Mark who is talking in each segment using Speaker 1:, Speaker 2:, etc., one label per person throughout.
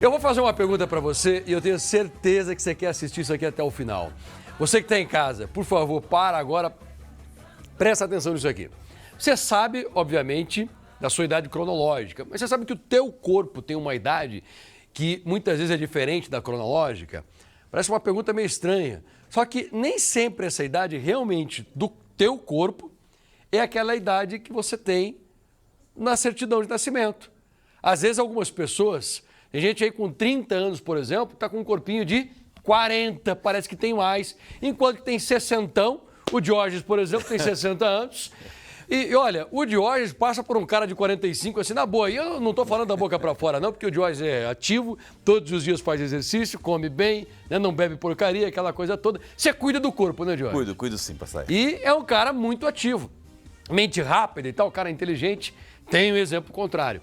Speaker 1: Eu vou fazer uma pergunta para você e eu tenho certeza que você quer assistir isso aqui até o final. Você que está em casa, por favor, para agora, presta atenção nisso aqui. Você sabe, obviamente, da sua idade cronológica, mas você sabe que o teu corpo tem uma idade que muitas vezes é diferente da cronológica? Parece uma pergunta meio estranha. Só que nem sempre essa idade realmente do teu corpo é aquela idade que você tem na certidão de nascimento. Às vezes algumas pessoas... Tem gente aí com 30 anos, por exemplo, está com um corpinho de 40, parece que tem mais. Enquanto que tem 60, o Diógenes, por exemplo, tem 60 anos. E olha, o Diógenes passa por um cara de 45, assim, na boa. E eu não estou falando da boca para fora, não, porque o Diógenes é ativo, todos os dias faz exercício, come bem, né, não bebe porcaria, aquela coisa toda. Você cuida do corpo, né, Diógenes?
Speaker 2: Cuido sim, pastor.
Speaker 1: E é um cara muito ativo. Mente rápida e tal, cara inteligente. Tem um exemplo contrário.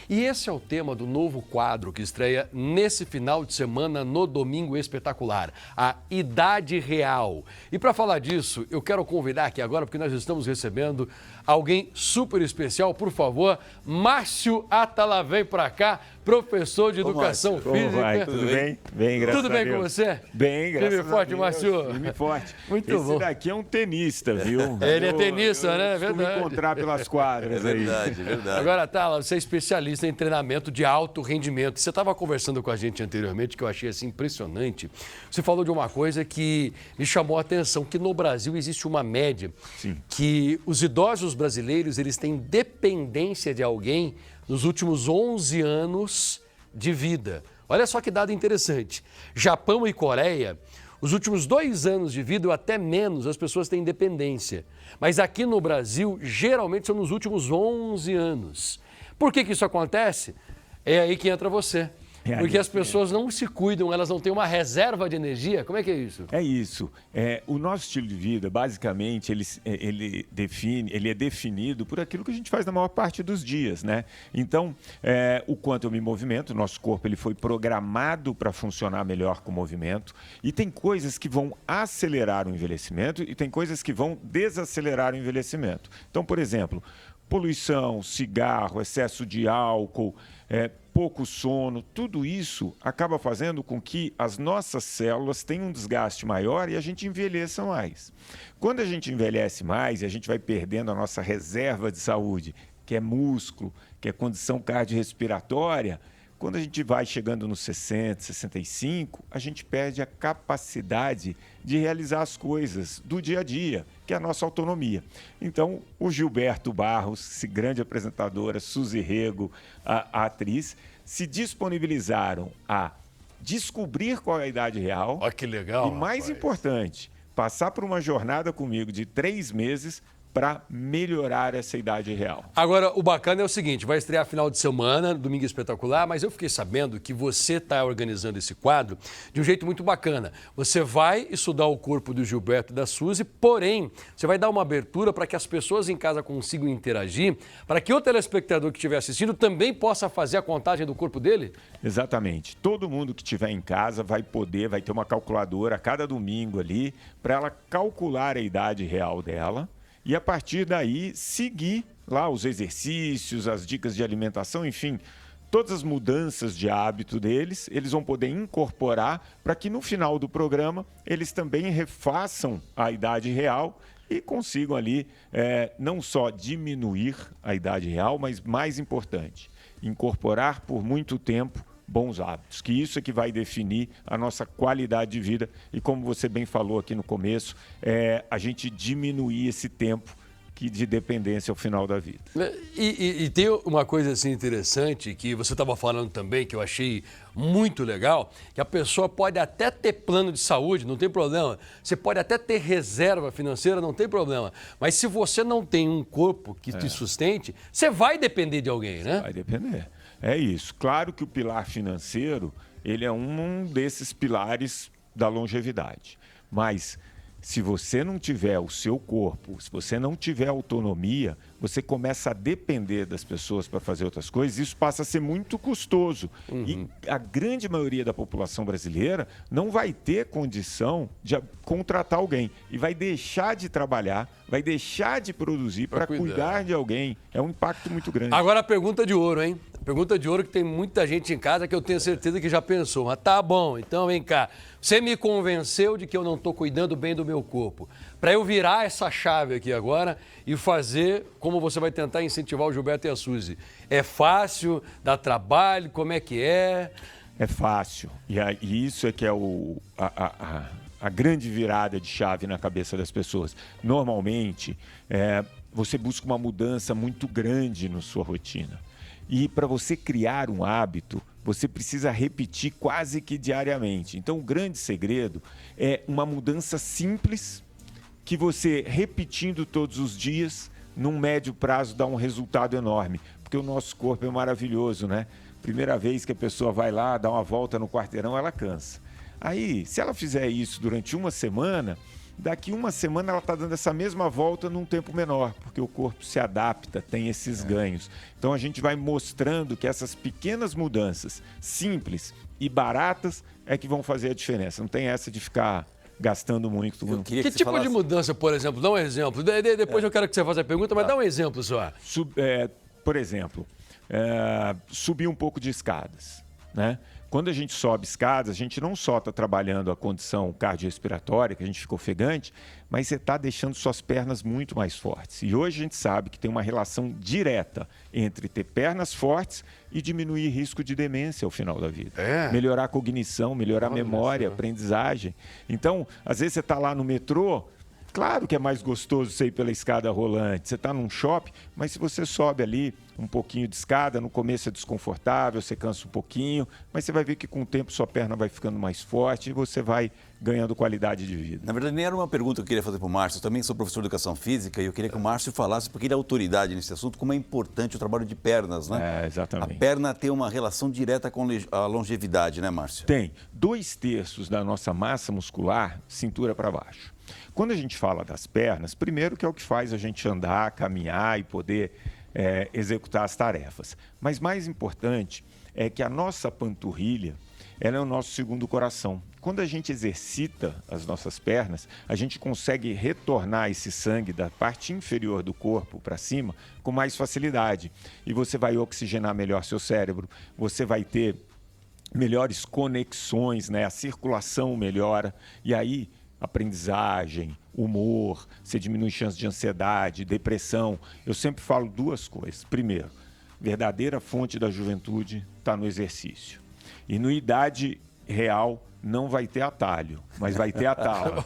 Speaker 1: E esse é o tema do novo quadro que estreia nesse final de semana no Domingo Espetacular, a Idade Real. E para falar disso, eu quero convidar aqui agora, porque nós estamos recebendo alguém super especial, por favor, Márcio Atala, vem para cá, professor de Educação Física.
Speaker 3: Como vai? Tudo bem? Bem, graças a Deus.
Speaker 1: Tudo bem com você?
Speaker 3: Bem, graças a Deus.
Speaker 1: Firme e forte, Márcio.
Speaker 3: Firme e forte.
Speaker 1: Muito
Speaker 3: Esse
Speaker 1: bom.
Speaker 3: daqui é um tenista, viu?
Speaker 1: Ele é tenista, né? É
Speaker 3: Costumo
Speaker 1: verdade.
Speaker 3: encontrar pelas quadras aí.
Speaker 2: É verdade.
Speaker 1: Agora, Atala, você é especialista em treinamento de alto rendimento. Você estava conversando com a gente anteriormente, que eu achei assim impressionante. Você falou de uma coisa que me chamou a atenção, que no Brasil existe uma média.
Speaker 3: Sim.
Speaker 1: Que os idosos brasileiros, eles têm dependência de alguém nos últimos 11 anos de vida. Olha só que dado interessante. Japão e Coreia, os últimos 2 anos de vida ou até menos, as pessoas têm dependência. Mas aqui no Brasil, geralmente são nos últimos 11 anos. Por que isso acontece? É aí que entra você. Porque as pessoas não se cuidam, elas não têm uma reserva de energia. Como é que é isso?
Speaker 3: É isso. O nosso estilo de vida, basicamente, ele é definido por aquilo que a gente faz na maior parte dos dias, né? Então, o quanto eu me movimento, o nosso corpo ele foi programado para funcionar melhor com o movimento. E tem coisas que vão acelerar o envelhecimento e tem coisas que vão desacelerar o envelhecimento. Então, por exemplo, poluição, cigarro, excesso de álcool, pouco sono, tudo isso acaba fazendo com que as nossas células tenham um desgaste maior e a gente envelheça mais. Quando a gente envelhece mais e a gente vai perdendo a nossa reserva de saúde, que é músculo, que é condição cardiorrespiratória, quando a gente vai chegando nos 60, 65, a gente perde a capacidade de realizar as coisas do dia a dia, que é a nossa autonomia. Então, o Gilberto Barros, esse grande apresentador, a Suzy Rego, a atriz, se disponibilizaram a descobrir qual é a idade real.
Speaker 1: Olha que legal.
Speaker 3: E mais importante, passar por uma jornada comigo de 3 meses para melhorar essa idade real.
Speaker 1: Agora, o bacana é o seguinte, vai estrear final de semana, Domingo Espetacular, mas eu fiquei sabendo que você está organizando esse quadro de um jeito muito bacana. Você vai estudar o corpo do Gilberto e da Suzy, porém, você vai dar uma abertura para que as pessoas em casa consigam interagir, para que o telespectador que estiver assistindo também possa fazer a contagem do corpo dele?
Speaker 3: Exatamente. Todo mundo que estiver em casa vai ter uma calculadora a cada domingo ali, para ela calcular a idade real dela. E a partir daí, seguir lá os exercícios, as dicas de alimentação, enfim, todas as mudanças de hábito deles, eles vão poder incorporar para que no final do programa eles também refaçam a idade real e consigam ali não só diminuir a idade real, mas mais importante, incorporar por muito tempo bons hábitos, que isso é que vai definir a nossa qualidade de vida e, como você bem falou aqui no começo, a gente diminuir esse tempo de dependência ao final da vida.
Speaker 1: E tem uma coisa assim interessante que você estava falando também, que eu achei muito legal, que a pessoa pode até ter plano de saúde, não tem problema. Você pode até ter reserva financeira, não tem problema. Mas se você não tem um corpo que te sustente, você vai depender de alguém, né?
Speaker 3: Vai depender. É isso. Claro que o pilar financeiro, ele é um desses pilares da longevidade. Mas se você não tiver o seu corpo, se você não tiver autonomia, você começa a depender das pessoas para fazer outras coisas, isso passa a ser muito custoso. E a grande maioria da população brasileira não vai ter condição de contratar alguém e vai deixar de trabalhar, vai deixar de produzir para cuidar de alguém. É um impacto muito grande.
Speaker 1: Agora a pergunta de ouro, hein? Pergunta de ouro que tem muita gente em casa que eu tenho certeza que já pensou. Mas tá bom, então vem cá. Você me convenceu de que eu não estou cuidando bem do meu corpo. Para eu virar essa chave aqui agora e fazer como você vai tentar incentivar o Gilberto e a Suzy. É fácil? Dá trabalho? Como é que é?
Speaker 3: É fácil. E isso é que é a grande virada de chave na cabeça das pessoas. Normalmente, você busca uma mudança muito grande na sua rotina. E para você criar um hábito, você precisa repetir quase que diariamente. Então, o grande segredo é uma mudança simples que você, repetindo todos os dias, num médio prazo, dá um resultado enorme. Porque o nosso corpo é maravilhoso, né? Primeira vez que a pessoa vai lá, dá uma volta no quarteirão, ela cansa. Aí, se ela fizer isso durante uma semana, daqui uma semana ela está dando essa mesma volta num tempo menor, porque o corpo se adapta, tem esses ganhos. Então a gente vai mostrando que essas pequenas mudanças, simples e baratas, é que vão fazer a diferença. Não tem essa de ficar gastando muito.
Speaker 1: Que tipo de mudança, por exemplo? Dá um exemplo. Depois eu quero que você faça a pergunta, mas dá um exemplo só.
Speaker 3: Por exemplo, subir um pouco de escadas, né? Quando a gente sobe escadas, a gente não só está trabalhando a condição cardiorrespiratória, que a gente fica ofegante, mas você está deixando suas pernas muito mais fortes. E hoje a gente sabe que tem uma relação direta entre ter pernas fortes e diminuir risco de demência ao final da vida. Melhorar a cognição, melhorar a memória, aprendizagem. Então, às vezes você está lá no metrô, claro que é mais gostoso você ir pela escada rolante. Você está num shopping, mas se você sobe ali um pouquinho de escada, no começo é desconfortável, você cansa um pouquinho, mas você vai ver que com o tempo sua perna vai ficando mais forte e você vai ganhando qualidade de vida.
Speaker 2: Na verdade, nem era uma pergunta que eu queria fazer para o Márcio. Eu também sou professor de educação física e eu queria que o Márcio falasse, porque ele é autoridade nesse assunto, como é importante o trabalho de pernas, né?
Speaker 3: Exatamente.
Speaker 2: A perna tem uma relação direta com a longevidade, né, Márcio?
Speaker 3: Tem. 2/3 da nossa massa muscular, cintura para baixo. Quando a gente fala das pernas, primeiro que é o que faz a gente andar, caminhar e poder executar as tarefas. Mas mais importante é que a nossa panturrilha, ela é o nosso segundo coração. Quando a gente exercita as nossas pernas, a gente consegue retornar esse sangue da parte inferior do corpo para cima com mais facilidade. E você vai oxigenar melhor seu cérebro, você vai ter melhores conexões, né? A circulação melhora e aí aprendizagem, humor, você diminui chance de ansiedade, depressão. Eu sempre falo duas coisas. Primeiro, verdadeira fonte da juventude está no exercício. E no idade real não vai ter atalho, mas vai ter atalho.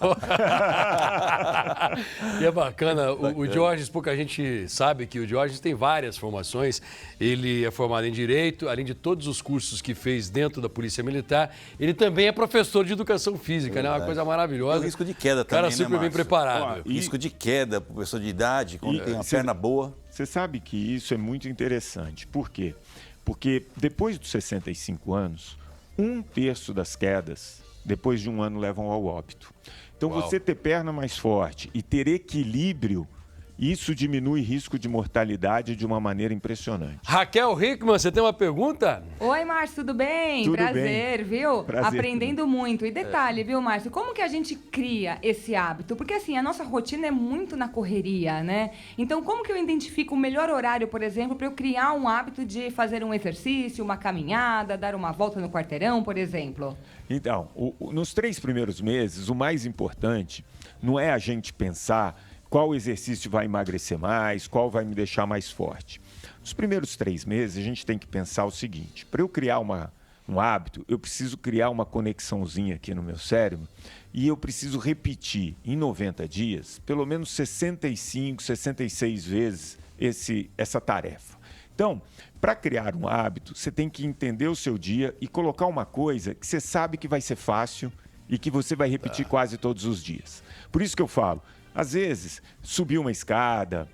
Speaker 1: E é bacana, o Diógenes, pouca gente sabe que o Diógenes tem várias formações. Ele é formado em Direito, além de todos os cursos que fez dentro da Polícia Militar, ele também é professor de Educação Física, né? Uma coisa maravilhosa.
Speaker 2: Tem o risco de queda também,
Speaker 1: cara super bem preparado.
Speaker 2: Risco de queda para pessoa de idade, quando tem uma perna boa.
Speaker 3: Você sabe que isso é muito interessante. Por quê? Porque depois dos 65 anos, 1/3 das quedas, depois de um ano, levam ao óbito. Então, você ter perna mais forte e ter equilíbrio, isso diminui risco de mortalidade de uma maneira impressionante.
Speaker 1: Raquel Hickman, você tem uma pergunta?
Speaker 4: Oi, Márcio, tudo bem?
Speaker 3: Tudo
Speaker 4: Prazer,
Speaker 3: bem.
Speaker 4: viu?
Speaker 3: Prazer.
Speaker 4: Aprendendo muito. E detalhe, viu, Márcio? Como que a gente cria esse hábito? Porque, assim, a nossa rotina é muito na correria, né? Então, como que eu identifico o melhor horário, por exemplo, para eu criar um hábito de fazer um exercício, uma caminhada, dar uma volta no quarteirão, por exemplo?
Speaker 3: Então, nos 3 primeiros meses, o mais importante não é a gente pensar qual exercício vai emagrecer mais, qual vai me deixar mais forte. Nos primeiros 3 meses, a gente tem que pensar o seguinte: para eu criar um hábito, eu preciso criar uma conexãozinha aqui no meu cérebro e eu preciso repetir em 90 dias, pelo menos 65, 66 vezes essa tarefa. Então, para criar um hábito, você tem que entender o seu dia e colocar uma coisa que você sabe que vai ser fácil e que você vai repetir quase todos os dias. Por isso que eu falo, às vezes, subir uma escada,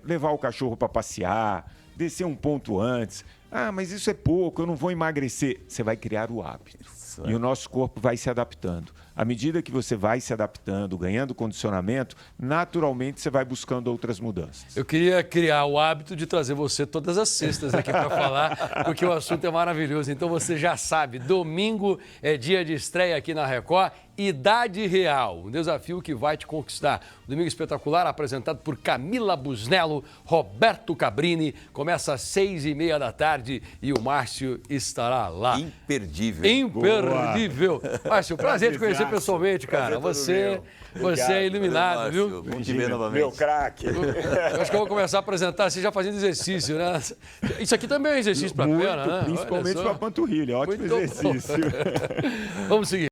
Speaker 3: levar o cachorro para passear, descer um ponto antes. Ah, mas isso é pouco, eu não vou emagrecer. Você vai criar o hábito. E o nosso corpo vai se adaptando. À medida que você vai se adaptando, ganhando condicionamento, naturalmente você vai buscando outras mudanças.
Speaker 1: Eu queria criar o hábito de trazer você todas as sextas aqui para falar, porque o assunto é maravilhoso. Então você já sabe, domingo é dia de estreia aqui na Record. Idade Real, um desafio que vai te conquistar. Domingo Espetacular, apresentado por Camila Busnello, Roberto Cabrini, começa às 6h30 da tarde. tarde e o Márcio estará lá.
Speaker 2: Imperdível.
Speaker 1: Imperdível. Márcio, prazer te conhecer
Speaker 3: Prazerzaço.
Speaker 1: pessoalmente, cara. Você é iluminado, viu?
Speaker 2: Vamos te ver novamente.
Speaker 3: Meu craque.
Speaker 1: Eu acho que eu vou começar a apresentar você já fazendo exercício, né? Isso aqui também é um exercício para a
Speaker 3: Muito,
Speaker 1: perna, né?
Speaker 3: principalmente para a panturrilha. Ótimo
Speaker 1: Muito bom.
Speaker 3: exercício.
Speaker 1: Vamos seguir.